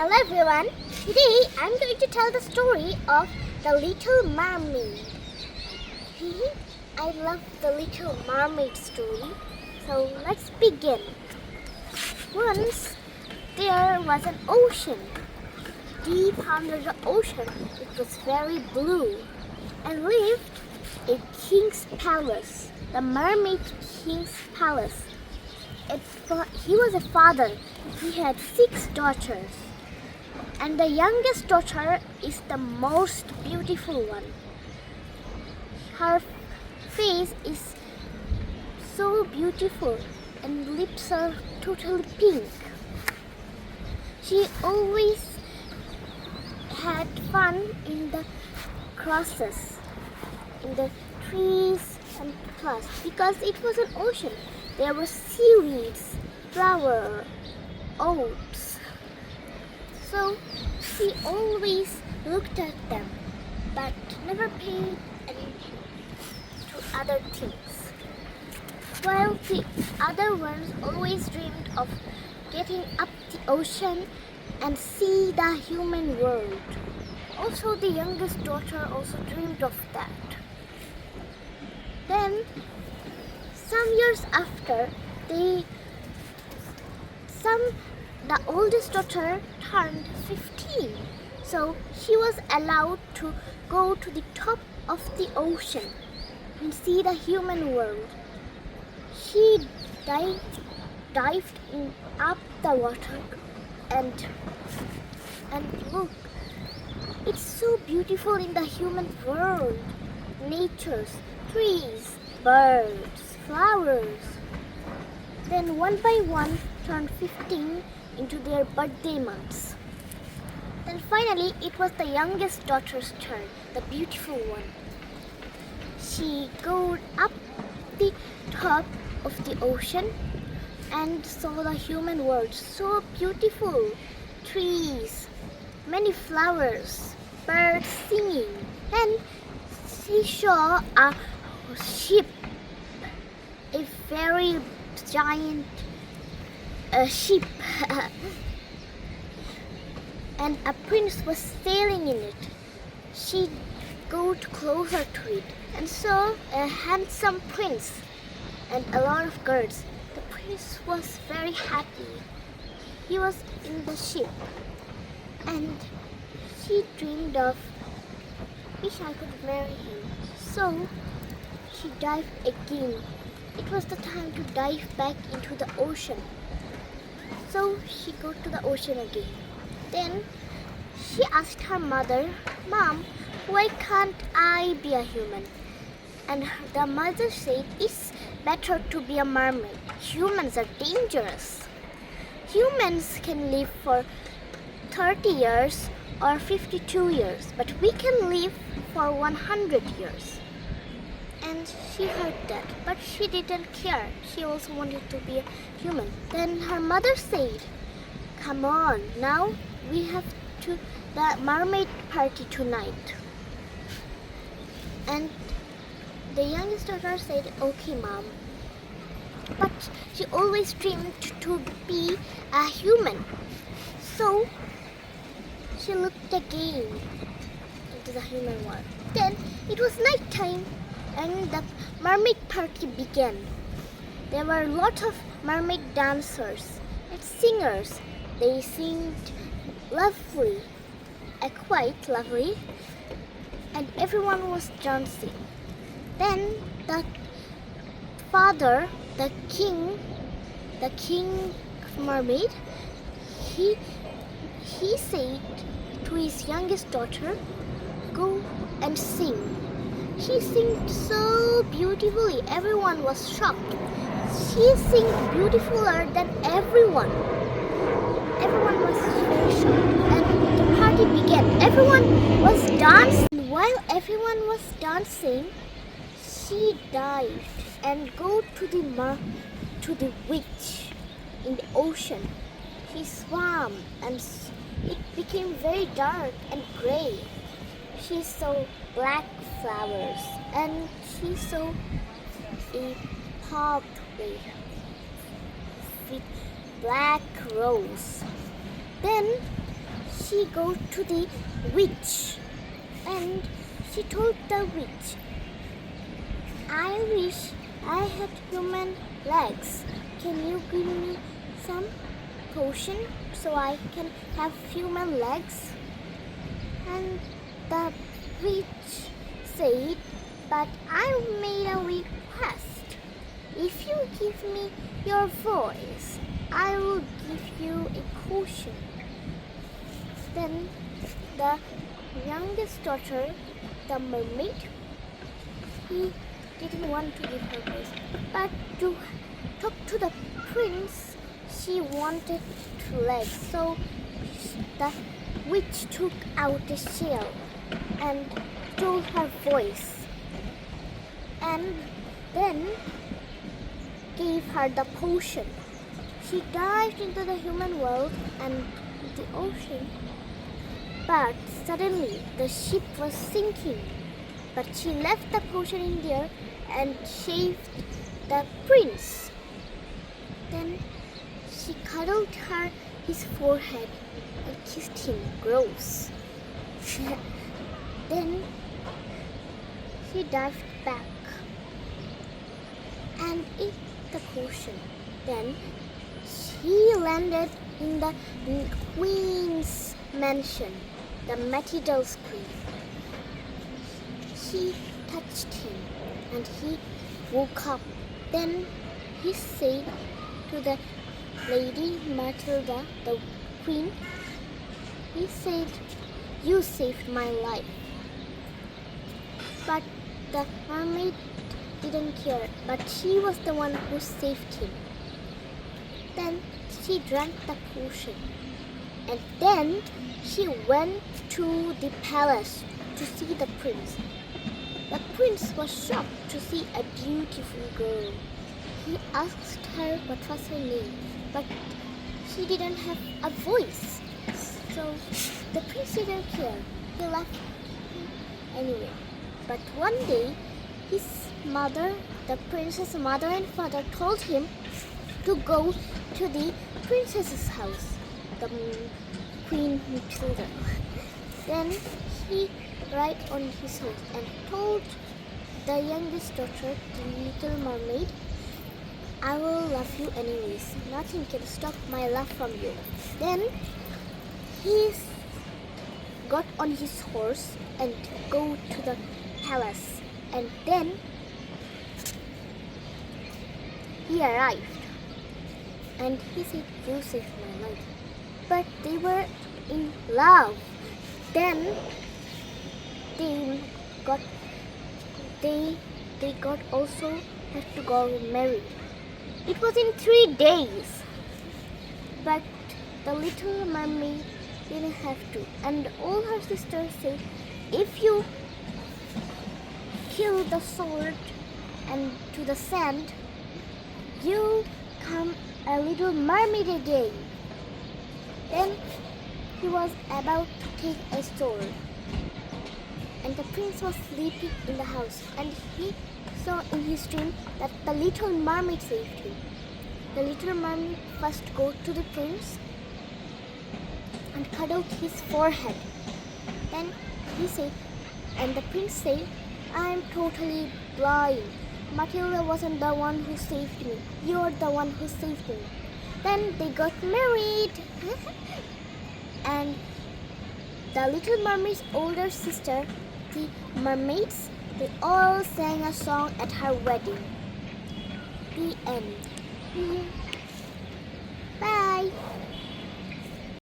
Hello everyone, today I'm going to tell the story of the Little Mermaid. I love the Little Mermaid story, so let's begin. Once there was an ocean. Deep under the ocean, it was very blue, and lived a king's palace, the Mermaid King's Palace. He was a father. He had 6 daughters, and the youngest daughter is the most beautiful one. Her face is so beautiful and lips are totally pink. She always had fun in the grasses, in the trees and plants, because it was an ocean. There were seaweeds, flower, oats. So she always looked at them, but never paid attention to other things. While the other ones always dreamed of getting up the ocean and see the human world. Also, the youngest daughter also dreamed of that. Then, some years after, the oldest daughter turned 15. So she was allowed to go to the top of the ocean and see the human world. She dived up the water and look, it's so beautiful in the human world. Nature's trees, birds, flowers. Then one by one turned 15 into their birthday months. Then finally it was the youngest daughter's turn, the beautiful one. She go up the top of the ocean and saw the human world, so beautiful. Trees, many flowers, birds singing, and she saw a ship, a very giant ship, and a prince was sailing in it. She got closer to it and saw a handsome prince and a lot of girls. The prince was very happy. He was in the ship, and she dreamed of, wish I could marry him. So she dived again. It was the time to dive back into the ocean. So she go to the ocean again. Then she asked her mother, "Mom, why can't I be a human?" And the mother said, "It's better to be a mermaid. Humans are dangerous. Humans can live for 30 years or 52 years, but we can live for 100 years. And she heard that, but she didn't care. She also wanted to be a human. Then her mother said, "Come on, now we have to the mermaid party tonight." And the youngest daughter said, "Okay, Mom." But she always dreamed to be a human. So she looked again into the human world. Then it was night time and the mermaid party began. There were lots of mermaid dancers and singers. They seemed lovely, quite lovely, and everyone was dancing. Then the father, the king mermaid, he said to his youngest daughter, "Go and sing." She sang so beautifully, everyone was shocked. She sang beautifuler than everyone. Everyone was very shocked, and the party began. Everyone was dancing. While everyone was dancing, she dived and go to the witch in the ocean. She swam and it became very dark and gray. She saw black flowers and she saw a pathway with black rose. Then she goes to the witch and she told the witch, I wish I had human legs. Can you give me some potion so I can have human legs? And the witch said, but I made a request. If you give me your voice, I will give you a potion. Then the youngest daughter, the mermaid, he didn't want to give her voice, but to talk to the prince, she wanted legs. So the witch took out the shell and stole her voice, and then gave her the potion. She dived into the human world and the ocean, but suddenly the ship was sinking. But she left the potion in there and shaved the prince. Then she cuddled his forehead and kissed him. Gross. Then she dived back and ate the potion. Then she landed in the queen's mansion, the Matilda's queen. She touched him and he woke up. Then he said to the Lady Matilda, the queen, he said, you saved my life. But the mermaid didn't care, but she was the one who saved him. Then she drank the potion, and then she went to the palace to see the prince. The prince was shocked to see a beautiful girl. He asked her what was her name, but she didn't have a voice. So the prince didn't care. He left anyway. But one day, his mother, the prince's mother and father, told him to go to the princess's house, the Queen Matilda. Then he ride on his horse and told the youngest daughter, the little mermaid, I will love you anyways. Nothing can stop my love from you. Then he got on his horse and go to the palace. And then he arrived. And he said, you saved my life. But they were in love. Then they got also had to go married. It was in 3 days. But the little mermaid didn't have to. And all her sisters said, if you kill the sword and to the sand, you come a little mermaid again. Then he was about to take a sword, and the prince was sleeping in the house, and he saw in his dream that the little mermaid saved him. The little mermaid first go to the prince and cuddled his forehead. Then he said, and the prince said, I am totally blind. Matilda wasn't the one who saved me. You're the one who saved me. Then they got married. And the little mermaid's older sister, the mermaids, they all sang a song at her wedding. The end.